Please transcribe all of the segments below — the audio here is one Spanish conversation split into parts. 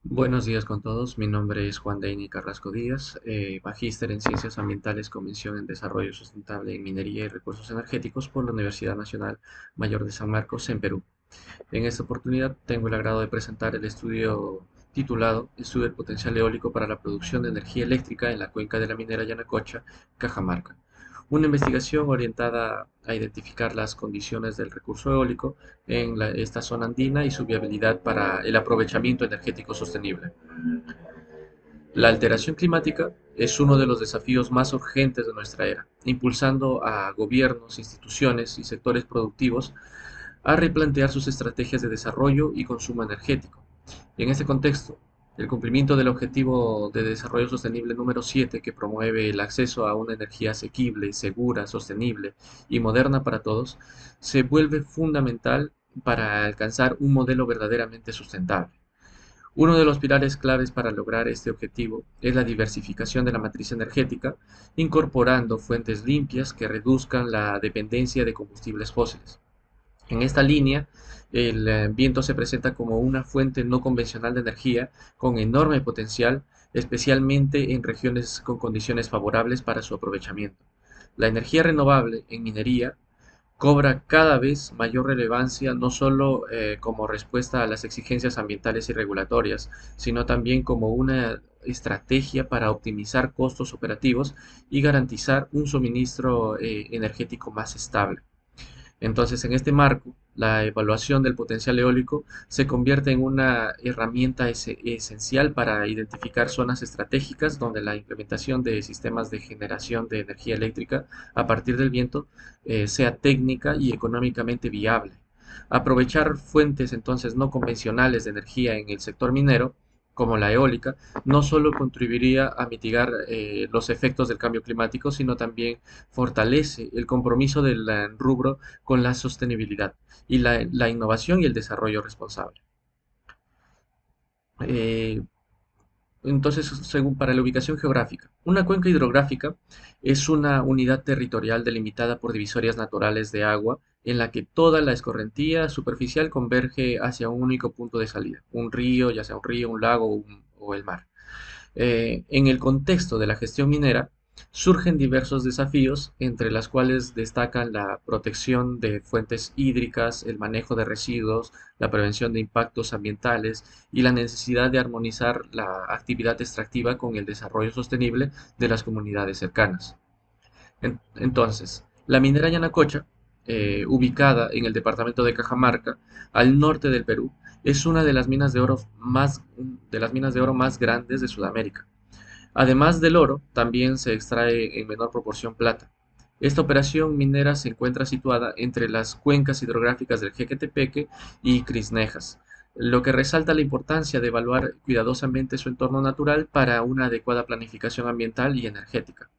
Buenos días con todos, mi nombre es Juan Deini Carrasco Díaz, magíster en Ciencias Ambientales con mención en Desarrollo Sustentable en Minería y Recursos Energéticos por la Universidad Nacional Mayor de San Marcos en Perú. En esta oportunidad tengo el agrado de presentar el estudio titulado Estudio del potencial eólico para la producción de energía eléctrica en la cuenca de la minera Yanacocha, Cajamarca. Una investigación orientada a identificar las condiciones del recurso eólico en esta zona andina y su viabilidad para el aprovechamiento energético sostenible. La alteración climática es uno de los desafíos más urgentes de nuestra era, impulsando a gobiernos, instituciones y sectores productivos a replantear sus estrategias de desarrollo y consumo energético. Y en este contexto, el cumplimiento del Objetivo de Desarrollo Sostenible número 7, que promueve el acceso a una energía asequible, segura, sostenible y moderna para todos, se vuelve fundamental para alcanzar un modelo verdaderamente sustentable. Uno de los pilares claves para lograr este objetivo es la diversificación de la matriz energética, incorporando fuentes limpias que reduzcan la dependencia de combustibles fósiles. En esta línea, el viento se presenta como una fuente no convencional de energía con enorme potencial, especialmente en regiones con condiciones favorables para su aprovechamiento. La energía renovable en minería cobra cada vez mayor relevancia no solo como respuesta a las exigencias ambientales y regulatorias, sino también como una estrategia para optimizar costos operativos y garantizar un suministro energético más estable. Entonces, en este marco, la evaluación del potencial eólico se convierte en una herramienta esencial para identificar zonas estratégicas donde la implementación de sistemas de generación de energía eléctrica a partir del viento sea técnica y económicamente viable. Aprovechar fuentes entonces no convencionales de energía en el sector minero, como la eólica, no solo contribuiría a mitigar los efectos del cambio climático, sino también fortalece el compromiso del rubro con la sostenibilidad y la innovación y el desarrollo responsable. Eh, entonces, según para la ubicación geográfica, una cuenca hidrográfica es una unidad territorial delimitada por divisorias naturales de agua en la que toda la escorrentía superficial converge hacia un único punto de salida, un río, ya sea un río, un lago o el mar. En el contexto de la gestión minera, surgen diversos desafíos, entre las cuales destacan la protección de fuentes hídricas, el manejo de residuos, la prevención de impactos ambientales y la necesidad de armonizar la actividad extractiva con el desarrollo sostenible de las comunidades cercanas. Entonces, la minera Yanacocha, ubicada en el departamento de Cajamarca, al norte del Perú, es una de las minas de oro más grandes de Sudamérica. Además del oro, también se extrae en menor proporción plata. Esta operación minera se encuentra situada entre las cuencas hidrográficas del Jequetepeque y Crisnejas, lo que resalta la importancia de evaluar cuidadosamente su entorno natural para una adecuada planificación ambiental y energética.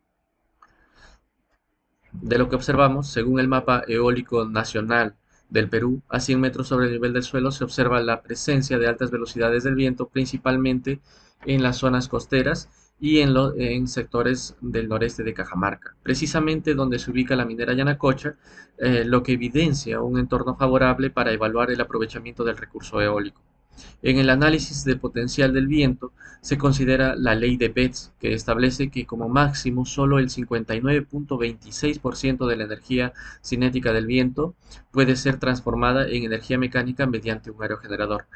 De lo que observamos, según el mapa eólico nacional del Perú, a 100 metros sobre el nivel del suelo se observa la presencia de altas velocidades del viento, principalmente en las zonas costeras y en sectores del noreste de Cajamarca, precisamente donde se ubica la minera Yanacocha, lo que evidencia un entorno favorable para evaluar el aprovechamiento del recurso eólico. En el análisis de potencial del viento se considera la ley de Betz, que establece que como máximo solo el 59.26% de la energía cinética del viento puede ser transformada en energía mecánica mediante un aerogenerador.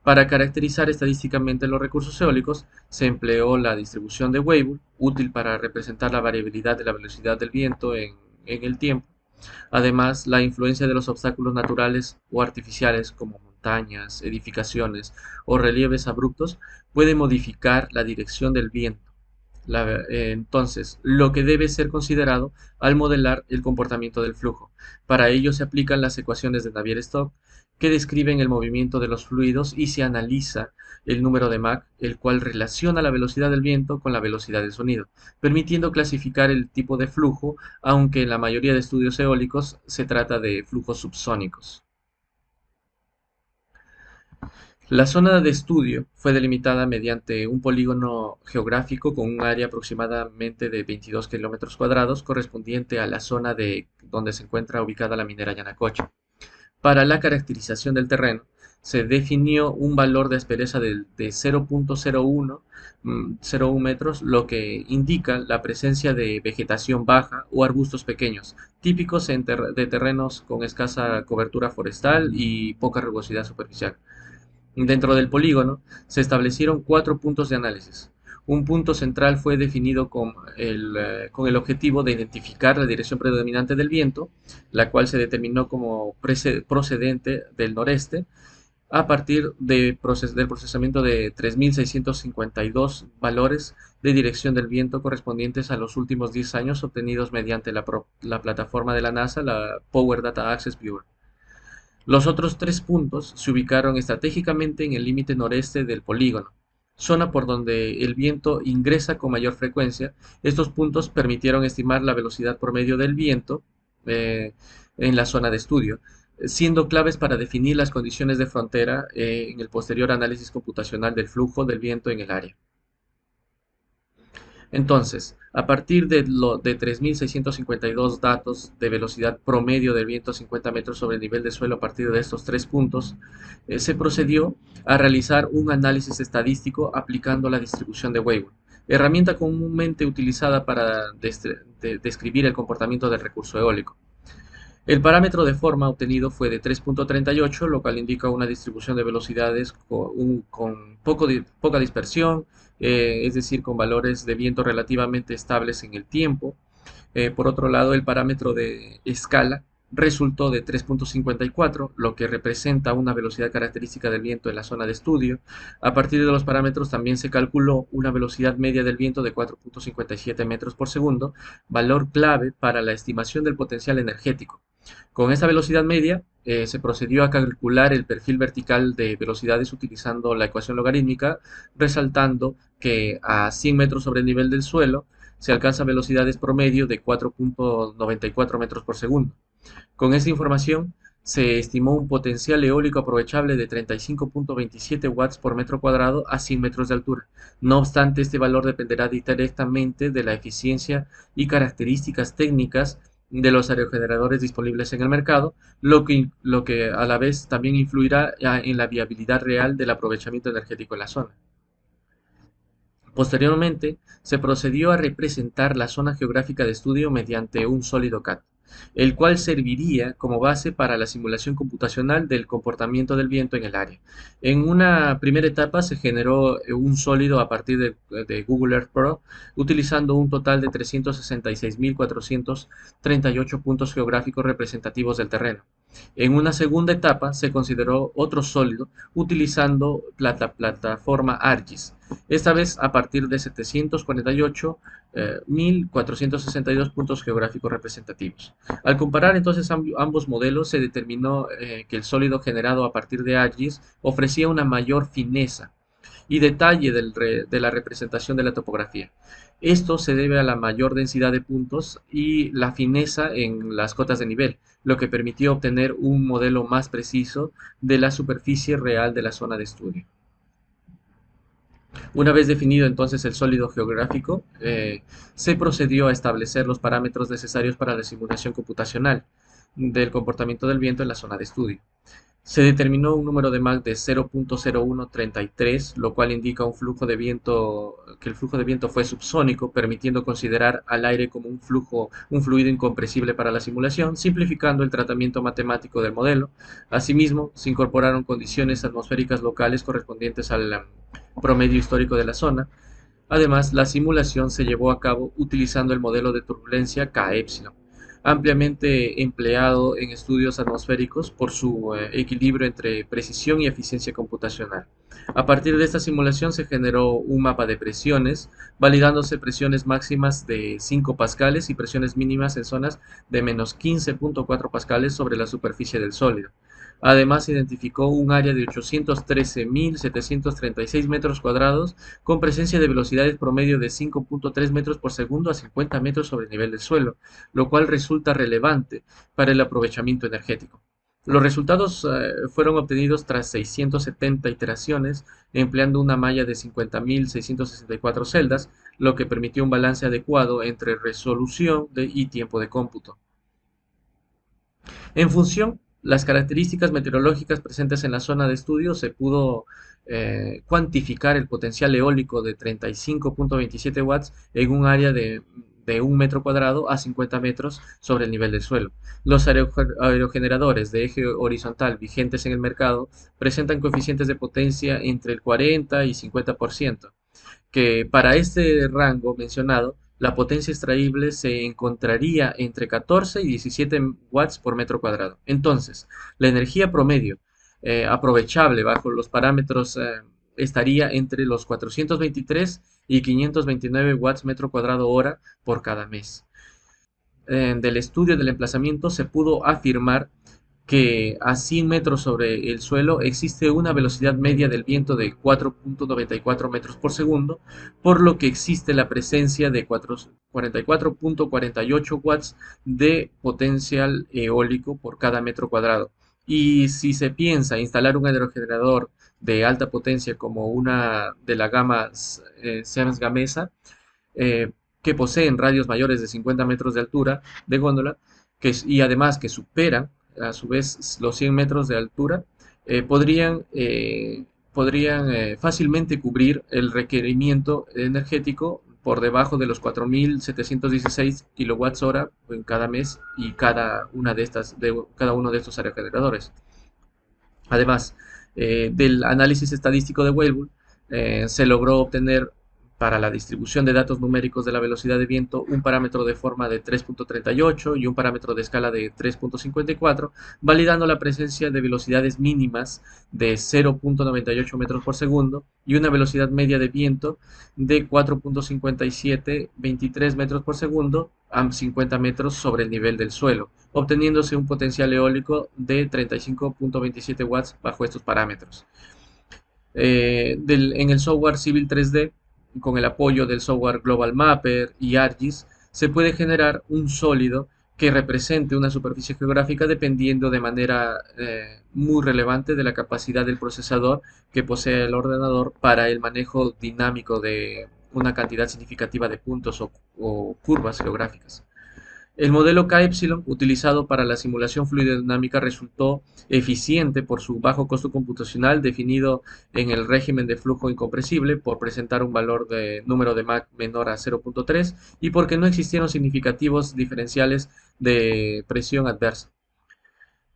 Para caracterizar estadísticamente los recursos eólicos, se empleó la distribución de Weibull, útil para representar la variabilidad de la velocidad del viento en el tiempo. Además, la influencia de los obstáculos naturales o artificiales como montañas, edificaciones o relieves abruptos puede modificar la dirección del viento. Entonces, lo que debe ser considerado al modelar el comportamiento del flujo. Para ello se aplican las ecuaciones de Navier-Stokes que describen el movimiento de los fluidos y se analiza el número de Mach, el cual relaciona la velocidad del viento con la velocidad del sonido, permitiendo clasificar el tipo de flujo, aunque en la mayoría de estudios eólicos se trata de flujos subsónicos. La zona de estudio fue delimitada mediante un polígono geográfico con un área aproximadamente de 22 kilómetros cuadrados correspondiente a la zona donde se encuentra ubicada la minera Yanacocha. Para la caracterización del terreno, se definió un valor de aspereza de 0.01 metros, lo que indica la presencia de vegetación baja o arbustos pequeños, típicos de terrenos con escasa cobertura forestal y poca rugosidad superficial. Dentro del polígono se establecieron 4 puntos de análisis. Un punto central fue definido con el objetivo de identificar la dirección predominante del viento, la cual se determinó como procedente del noreste, a partir del procesamiento de 3.652 valores de dirección del viento correspondientes a los últimos 10 años obtenidos mediante la plataforma de la NASA, la Power Data Access Viewer. Los otros 3 puntos se ubicaron estratégicamente en el límite noreste del polígono, zona por donde el viento ingresa con mayor frecuencia. Estos puntos permitieron estimar la velocidad promedio del viento eh, en la zona de estudio, siendo claves para definir las condiciones de frontera en el posterior análisis computacional del flujo del viento en el área. Entonces, a partir de 3.652 datos de velocidad promedio del viento a 50 metros sobre el nivel de suelo a partir de estos 3 puntos, se procedió a realizar un análisis estadístico aplicando la distribución de Weyburn, herramienta comúnmente utilizada para describir el comportamiento del recurso eólico. El parámetro de forma obtenido fue de 3.38, lo cual indica una distribución de velocidades con poca dispersión, es decir, con valores de viento relativamente estables en el tiempo. Por otro lado, el parámetro de escala resultó de 3.54, lo que representa una velocidad característica del viento en la zona de estudio. A partir de los parámetros también se calculó una velocidad media del viento de 4.57 metros por segundo, valor clave para la estimación del potencial energético. Con esta velocidad media, se procedió a calcular el perfil vertical de velocidades utilizando la ecuación logarítmica, resaltando que a 100 metros sobre el nivel del suelo se alcanzan velocidades promedio de 4.94 metros por segundo. Con esta información, se estimó un potencial eólico aprovechable de 35.27 watts por metro cuadrado a 100 metros de altura. No obstante, este valor dependerá directamente de la eficiencia y características técnicas de los aerogeneradores disponibles en el mercado, lo que a la vez también influirá en la viabilidad real del aprovechamiento energético en la zona. Posteriormente, se procedió a representar la zona geográfica de estudio mediante un sólido CAD, el cual serviría como base para la simulación computacional del comportamiento del viento en el área. En una primera etapa se generó un sólido a partir de Google Earth Pro, utilizando un total de 366.438 puntos geográficos representativos del terreno. En una segunda etapa se consideró otro sólido utilizando la plataforma ArcGIS, esta vez a partir de 748.462 puntos geográficos representativos. Al comparar entonces ambos modelos, se determinó que el sólido generado a partir de ArcGIS ofrecía una mayor fineza y detalle de la representación de la topografía. Esto se debe a la mayor densidad de puntos y la fineza en las cotas de nivel, lo que permitió obtener un modelo más preciso de la superficie real de la zona de estudio. Una vez definido entonces el sólido geográfico, se procedió a establecer los parámetros necesarios para la simulación computacional del comportamiento del viento en la zona de estudio. Se determinó un número de Mach de 0.0133, lo cual indica que el flujo de viento fue subsónico, permitiendo considerar al aire como un fluido incompresible para la simulación, simplificando el tratamiento matemático del modelo. Asimismo, se incorporaron condiciones atmosféricas locales correspondientes al promedio histórico de la zona. Además, la simulación se llevó a cabo utilizando el modelo de turbulencia K-epsilon, ampliamente empleado en estudios atmosféricos por su equilibrio entre precisión y eficiencia computacional. A partir de esta simulación se generó un mapa de presiones, validándose presiones máximas de 5 pascales y presiones mínimas en zonas de menos 15.4 pascales sobre la superficie del sólido. Además, se identificó un área de 813.736 metros cuadrados con presencia de velocidades promedio de 5.3 metros por segundo a 50 metros sobre el nivel del suelo, lo cual resulta relevante para el aprovechamiento energético. Los resultados fueron obtenidos tras 670 iteraciones, empleando una malla de 50.664 celdas, lo que permitió un balance adecuado entre resolución y tiempo de cómputo. En función las características meteorológicas presentes en la zona de estudio se pudo cuantificar el potencial eólico de 35.27 watts en un área de 1 metro cuadrado a 50 metros sobre el nivel del suelo. Los aerogeneradores de eje horizontal vigentes en el mercado presentan coeficientes de potencia entre el 40 y 50%, que para este rango mencionado, la potencia extraíble se encontraría entre 14 y 17 watts por metro cuadrado. Entonces, la energía promedio aprovechable bajo los parámetros estaría entre los 423 y 529 watts metro cuadrado hora por cada mes. Del estudio del emplazamiento se pudo afirmar que a 100 metros sobre el suelo existe una velocidad media del viento de 4.94 metros por segundo, por lo que existe la presencia de 44.48 watts de potencial eólico por cada metro cuadrado. Y si se piensa instalar un aerogenerador de alta potencia como una de la gama Siemens Gamesa, eh, que poseen radios mayores de 50 metros de altura de góndola, y además que superan a su vez los 100 metros de altura, podrían fácilmente cubrir el requerimiento energético por debajo de los 4.716 kilowatts hora en cada mes y cada uno de estos aerogeneradores. Además, del análisis estadístico de Weibull, se logró obtener para la distribución de datos numéricos de la velocidad de viento un parámetro de forma de 3.38 y un parámetro de escala de 3.54, validando la presencia de velocidades mínimas de 0.98 metros por segundo y una velocidad media de viento de 4.5723 metros por segundo a 50 metros sobre el nivel del suelo, obteniéndose un potencial eólico de 35.27 watts bajo estos parámetros. En el software Civil 3D, con el apoyo del software Global Mapper y ArcGIS, se puede generar un sólido que represente una superficie geográfica dependiendo de manera muy relevante de la capacidad del procesador que posee el ordenador para el manejo dinámico de una cantidad significativa de puntos o curvas geográficas. El modelo K-Epsilon utilizado para la simulación fluidodinámica resultó eficiente por su bajo costo computacional definido en el régimen de flujo incompresible por presentar un valor de número de Mach menor a 0.3 y porque no existieron significativos diferenciales de presión adversa.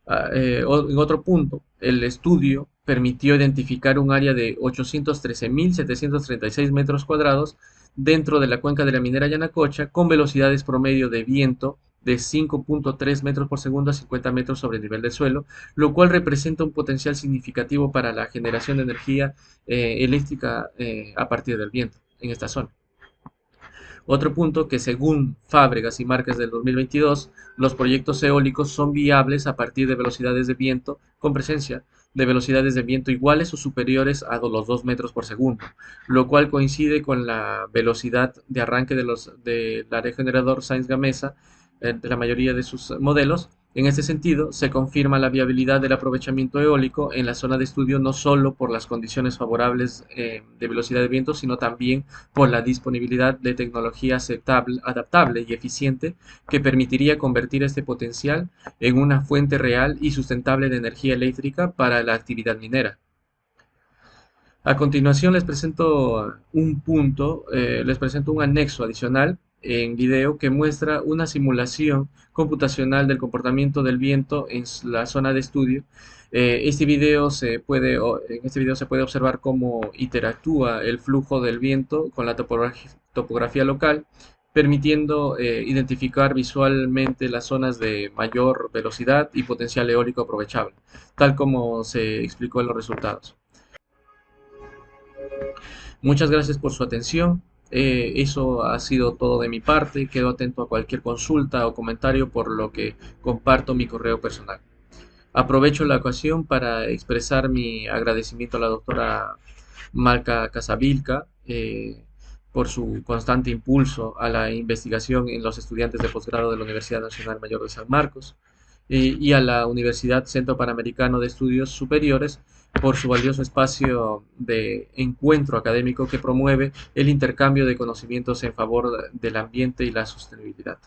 En otro punto, el estudio permitió identificar un área de 813.736 metros cuadrados dentro de la cuenca de la minera Yanacocha con velocidades promedio de viento de 5.3 metros por segundo a 50 metros sobre el nivel del suelo, lo cual representa un potencial significativo para la generación de energía eléctrica a partir del viento en esta zona. Otro punto que según Fábregas y Márquez del 2022, los proyectos eólicos son viables a partir de velocidades de viento con presencia de velocidades de viento iguales o superiores a los 2 metros por segundo, lo cual coincide con la velocidad de arranque del aerogenerador Siemens Gamesa de la mayoría de sus modelos. En este sentido, se confirma la viabilidad del aprovechamiento eólico en la zona de estudio no solo por las condiciones favorables de velocidad de viento, sino también por la disponibilidad de tecnología adaptable y eficiente que permitiría convertir este potencial en una fuente real y sustentable de energía eléctrica para la actividad minera. A continuación les presento un anexo adicional en video que muestra una simulación computacional del comportamiento del viento en la zona de estudio. En este video se puede observar cómo interactúa el flujo del viento con la topografía local, permitiendo identificar visualmente las zonas de mayor velocidad y potencial eólico aprovechable, tal como se explicó en los resultados. Muchas gracias por su atención. Eso ha sido todo de mi parte. Quedo atento a cualquier consulta o comentario, por lo que comparto mi correo personal. Aprovecho la ocasión para expresar mi agradecimiento a la doctora Malca Casavilca por su constante impulso a la investigación en los estudiantes de posgrado de la Universidad Nacional Mayor de San Marcos y a la Universidad Centro Panamericano de Estudios Superiores por su valioso espacio de encuentro académico que promueve el intercambio de conocimientos en favor del ambiente y la sostenibilidad.